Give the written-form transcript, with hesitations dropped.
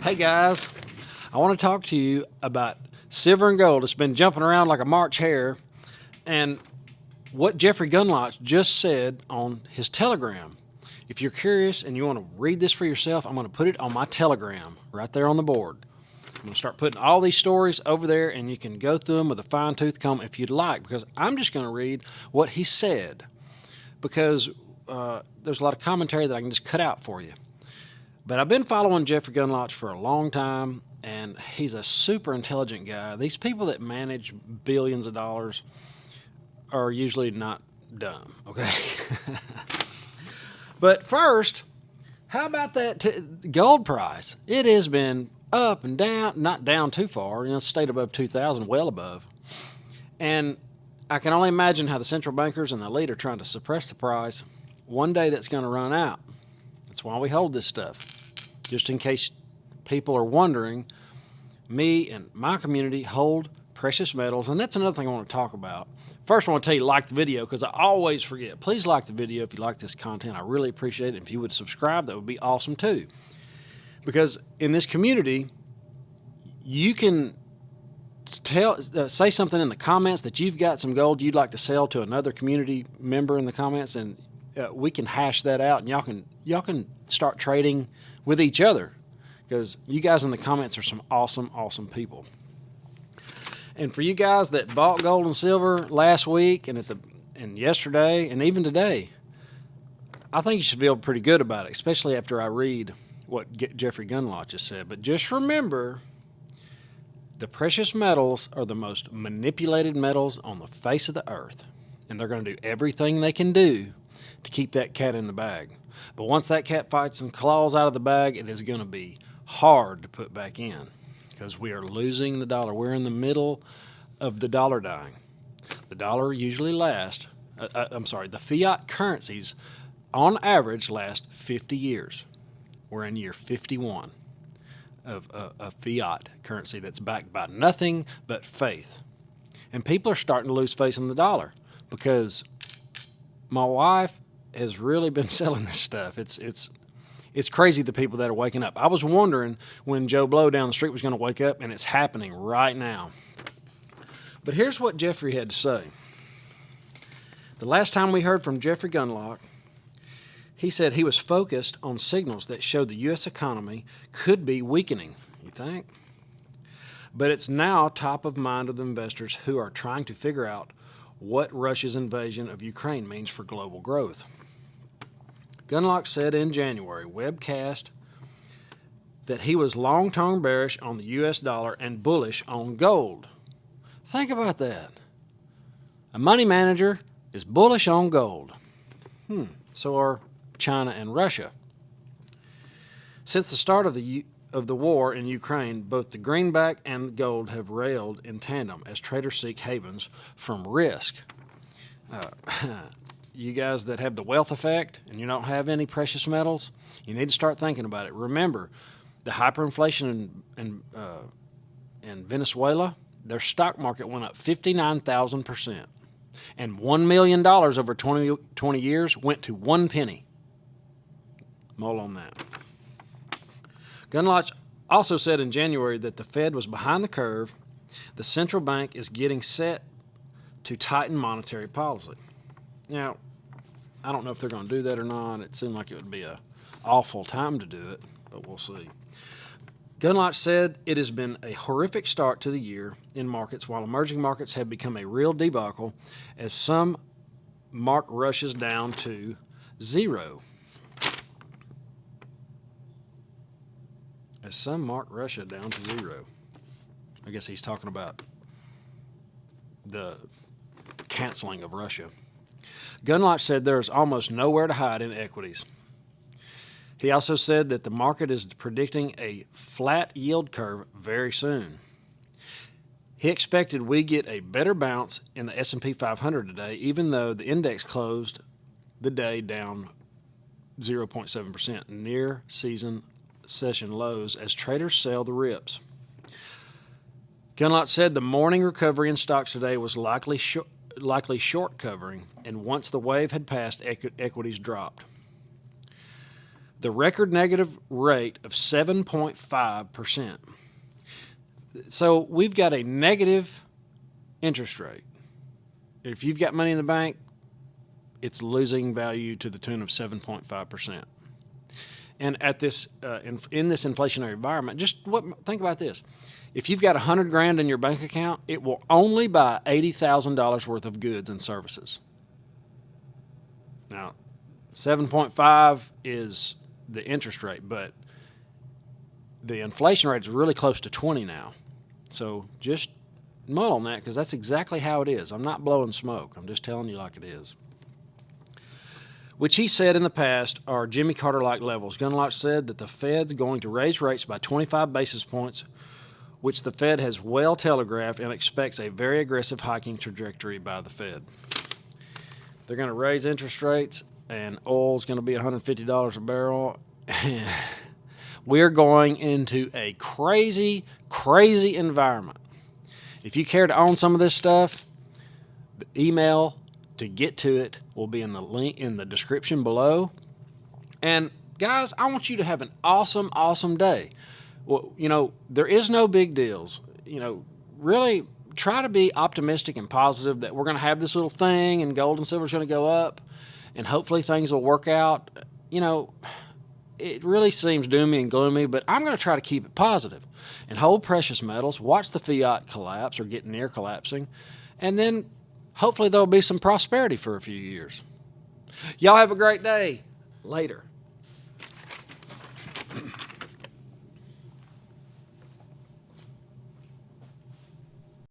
Hey guys, I want to talk to you about silver and gold. It's been jumping around like a March hare, and what Jeffrey Gundlach just said on his Telegram. If you're curious and you want to read this for yourself, I'm going to put it on my Telegram right there on the board. I'm going to start putting all these stories over there, and you can go through them with a fine-tooth comb if you'd like, because I'm just going to read what he said, because there's a lot of commentary that I can just cut out for you. But I've been following Jeffrey Gundlach for a long time, and he's a super intelligent guy. These people that manage billions of dollars are usually not dumb, okay? But first, how about that gold price? It has been up and down, not down too far, stayed above 2,000, well above. And I can only imagine how the central bankers and the elite are trying to suppress the price. One day that's going to run out. That's why we hold this stuff. Just in case people are wondering, me and my community hold precious metals, and that's another thing I want to talk about. First, I want to tell you, like the video, because I always forget. Please like the video if you like this content. I really appreciate it. If you would subscribe, that would be awesome too. Because in this community, you can say something in the comments that you've got some gold you'd like to sell to another community member in the comments, and we can hash that out, and y'all can start trading with each other, because you guys in the comments are some awesome people. And for you guys that bought gold and silver last week and yesterday and even today, I think you should feel pretty good about it, especially after I read what Jeffrey Gundlach just said. But just remember, the precious metals are the most manipulated metals on the face of the earth, and they're going to do everything they can do to keep that cat in the bag. But once that cat fights and claws out of the bag, it is going to be hard to put back in, because we are losing the dollar. We're in the middle of the dollar dying. The dollar usually lasts, the fiat currencies on average last 50 years. We're in year 51 of a fiat currency that's backed by nothing but faith. And people are starting to lose faith in the dollar, because my wife has really been selling this stuff. It's crazy, the people that are waking up. I was wondering when Joe Blow down the street was going to wake up, and it's happening right now. But here's what Jeffrey had to say. The last time we heard from Jeffrey Gundlach, he said he was focused on signals that showed the U.S. economy could be weakening. You think? But it's now top of mind of the investors who are trying to figure out what Russia's invasion of Ukraine means for global growth. Gundlach said in January webcast that he was long-term bearish on the U.S. dollar and bullish on gold. Think about that. A money manager is bullish on gold. So are China and Russia. Since the start of the war in Ukraine, both the greenback and the gold have railed in tandem as traders seek havens from risk. You guys that have the wealth effect and you don't have any precious metals, you need to start thinking about it. Remember, the hyperinflation in Venezuela, their stock market went up 59,000%. And $1 million over 20 years went to 1 penny. Mull on that. Gundlach also said in January that the Fed was behind the curve. The central bank is getting set to tighten monetary policy. Now, I don't know if they're going to do that or not. It seemed like it would be an awful time to do it, but we'll see. Gundlach said it has been a horrific start to the year in markets, while emerging markets have become a real debacle as some mark rushes down to zero. As some mark Russia down to zero. I guess he's talking about the canceling of Russia. Gundlach said there is almost nowhere to hide in equities. He also said that the market is predicting a flat yield curve very soon. He expected we get a better bounce in the S&P 500 today, even though the index closed the day down 0.7%, near season session lows as traders sell the rips. Gundlach said the morning recovery in stocks today was likely short covering, and once the wave had passed, equities dropped. the record negative rate of 7.5%. So we've got a negative interest rate. If you've got money in the bank, it's losing value to the tune of 7.5%. And at this in this inflationary environment, think about this. If you've got $100,000 in your bank account, it will only buy $80,000 worth of goods and services. Now, 7.5 is the interest rate, but the inflation rate is really close to 20 now. So just mull on that, because that's exactly how it is. I'm not blowing smoke. I'm just telling you like it is. Which he said in the past are Jimmy Carter-like levels. Gundlach said that the Fed's going to raise rates by 25 basis points, which the Fed has well telegraphed, and expects a very aggressive hiking trajectory by the Fed. They're going to raise interest rates, and oil's going to be $150 a barrel. We're going into a crazy, crazy environment. If you care to own some of this stuff, the email to get to it will be in the link in the description below. And guys, I want you to have an awesome, awesome day. Well, there is no big deals. Really try to be optimistic and positive that we're going to have this little thing and gold and silver is going to go up and hopefully things will work out. It really seems doomy and gloomy, but I'm going to try to keep it positive and hold precious metals, watch the fiat collapse or get near collapsing, and then hopefully there'll be some prosperity for a few years. Y'all have a great day. Later.